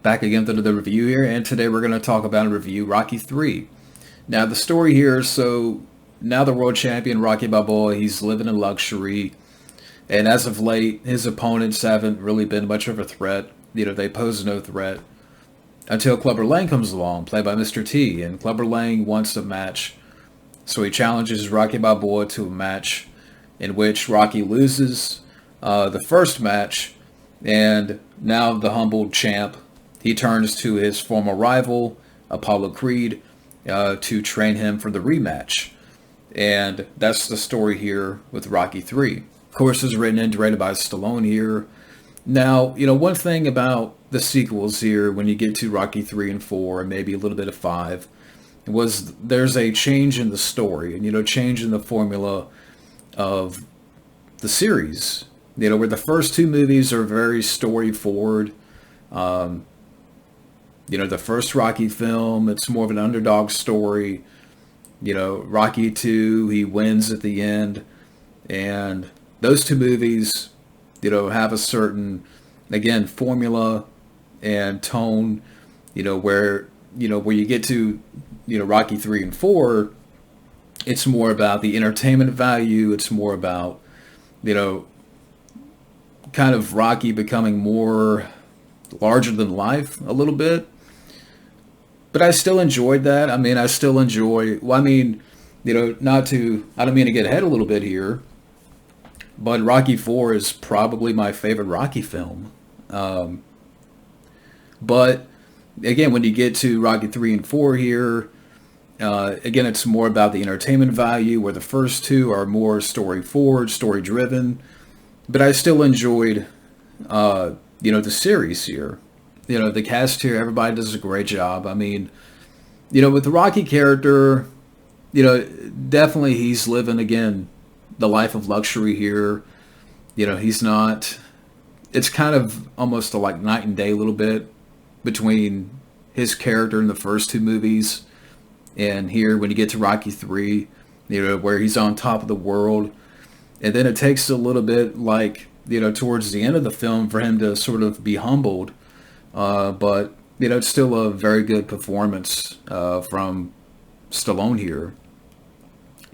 Back again to the review here, and today we're going to talk about and review Rocky 3. Now, the story here, so now the world champion Rocky Balboa, he's living in luxury, and as of late, his opponents haven't really been much of a threat. They pose no threat until Clubber Lang comes along, played by Mr. T, and Clubber Lang wants a match, so he challenges Rocky Balboa to a match in which Rocky loses the first match, and now the humbled champ, he turns to his former rival, Apollo Creed, to train him for the rematch. And that's the story here with Rocky 3. Of course, it's written and directed by Stallone here. Now, one thing about the sequels here, when you get to Rocky 3 and 4, and maybe a little bit of 5, was there's a change in the story, and, change in the formula of the series. Where the first two movies are very story forward. The first Rocky film, it's more of an underdog story. Rocky 2, he wins at the end. And those two movies, have a certain, again, formula and tone, where you get to, Rocky 3 and 4, it's more about the entertainment value. It's more about, kind of Rocky becoming more larger than life a little bit. But I still enjoyed that. I still enjoy, I don't mean to get ahead a little bit here, but Rocky 4 is probably my favorite Rocky film. But again, when you get to Rocky 3 and 4 here, again, it's more about the entertainment value, where the first two are more story forward, story driven. But I still enjoyed, the series here. The cast here, everybody does a great job. With the Rocky character, definitely he's living, again, the life of luxury here. He's not, it's kind of almost like night and day a little bit between his character in the first two movies and here when you get to Rocky 3, where he's on top of the world. And then it takes a little bit towards the end of the film for him to sort of be humbled. But, it's still a very good performance from Stallone here.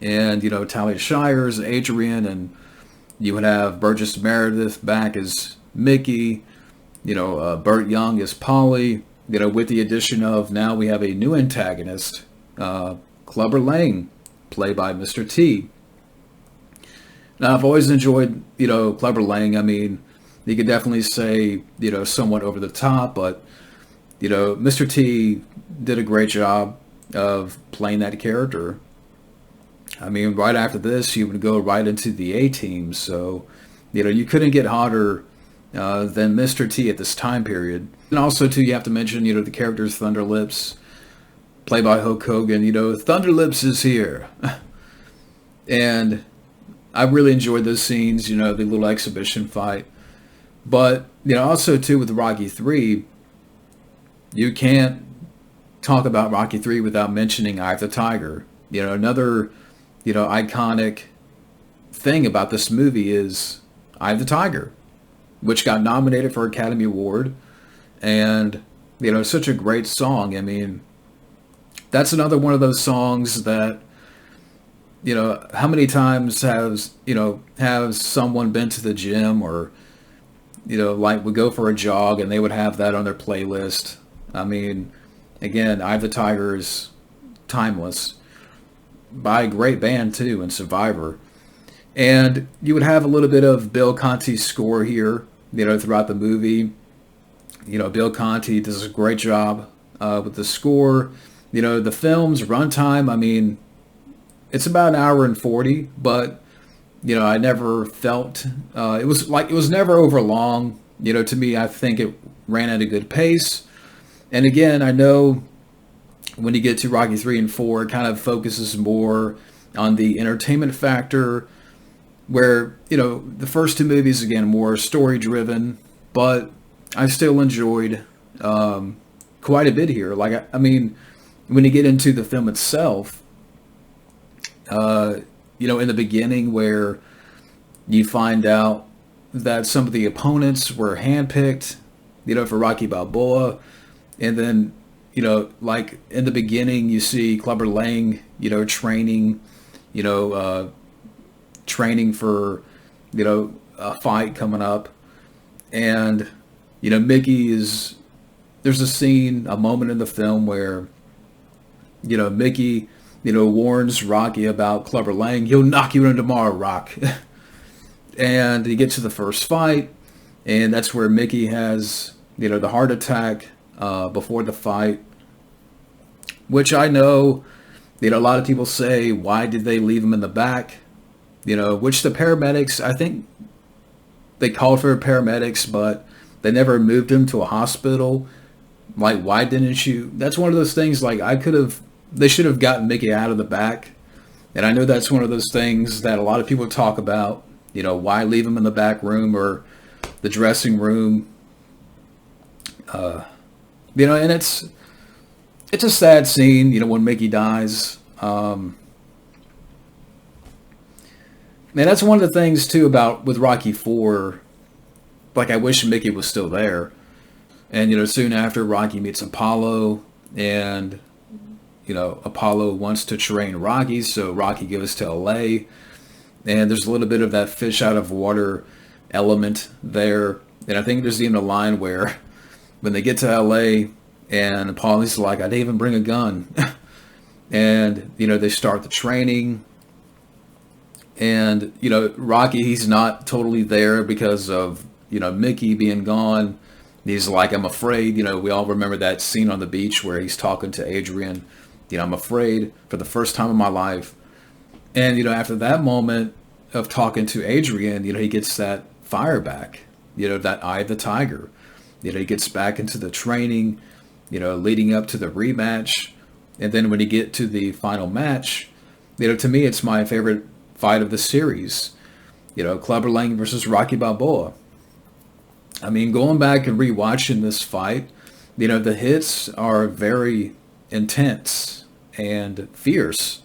And, Talia Shires, Adrian, and you would have Burgess Meredith back as Mickey, Burt Young as Polly, with the addition of now we have a new antagonist, Clubber Lang, played by Mr. T. Now, I've always enjoyed, Clubber Lang. You could definitely say, somewhat over the top, but, Mr. T did a great job of playing that character. Right after this, you would go right into the A-Team, so, you couldn't get hotter than Mr. T at this time period. And also, too, you have to mention, the character's Thunderlips, played by Hulk Hogan. Thunderlips is here. And I really enjoyed those scenes, the little exhibition fight. But, also, too, with Rocky 3, you can't talk about Rocky 3 without mentioning Eye of the Tiger. Another, iconic thing about this movie is Eye of the Tiger, which got nominated for Academy Award. And, it's such a great song. That's another one of those songs that, how many times has someone been to the gym or, would go for a jog and they would have that on their playlist. Again, Eye of the Tiger is timeless, by a great band too, and Survivor. And you would have a little bit of Bill Conti's score here, throughout the movie. Bill Conti does a great job with the score. The film's runtime, it's about an hour and 40, but, I never felt, it was never over long. To me, I think it ran at a good pace. And again, I know when you get to Rocky 3 and 4, it kind of focuses more on the entertainment factor, where, the first two movies, again, more story-driven, but I still enjoyed quite a bit here. When you get into the film itself, in the beginning where you find out that some of the opponents were handpicked, for Rocky Balboa. And then, like in the beginning, you see Clubber Lang, training, you know, uh, training for, a fight coming up. And, Mickey is, there's a scene, a moment in the film where, Mickey, warns Rocky about Clubber Lang. He'll knock you in tomorrow, Rock. And he gets to the first fight, and that's where Mickey has, the heart attack before the fight, which I know, a lot of people say, why did they leave him in the back? Which the paramedics, I think they called for paramedics, but they never moved him to a hospital. Like, why didn't you? That's one of those things, like, they should have gotten Mickey out of the back. And I know that's one of those things that a lot of people talk about. Why leave him in the back room or the dressing room? And it's a sad scene, when Mickey dies. And that's one of the things too about with Rocky 4. Like, I wish Mickey was still there. And soon after, Rocky meets Apollo, and Apollo wants to train Rocky, so Rocky goes to LA. And there's a little bit of that fish out of water element there. And I think there's even a line where when they get to LA and Apollo's like, I didn't even bring a gun. And, they start the training. And, Rocky, he's not totally there because of, Mickey being gone. He's like, I'm afraid. We all remember that scene on the beach where he's talking to Adrian. I'm afraid for the first time in my life. And, after that moment of talking to Adrian, he gets that fire back, that eye of the tiger. He gets back into the training, leading up to the rematch. And then when you get to the final match, to me, it's my favorite fight of the series. Clubber Lang versus Rocky Balboa. I mean, going back and rewatching this fight, the hits are very intense and fierce.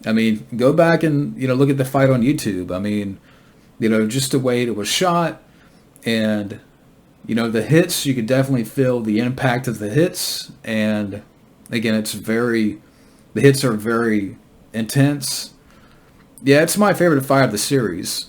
I mean, go back and, look at the fight on YouTube. I mean, just the way it was shot and, the hits, you could definitely feel the impact of the hits. And again, the hits are very intense. Yeah, it's my favorite fight of the series.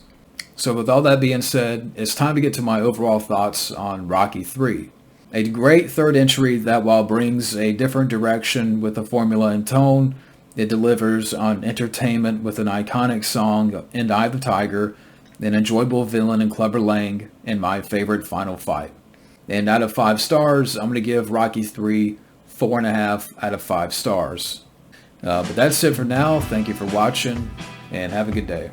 So with all that being said, it's time to get to my overall thoughts on Rocky 3. A great third entry that, while brings a different direction with the formula and tone, it delivers on entertainment with an iconic song in Eye of the Tiger, an enjoyable villain in Clubber Lang, and my favorite final fight. And out of 5 stars, I'm going to give Rocky 3 4.5 out of 5 stars. But that's it for now. Thank you for watching, and have a good day.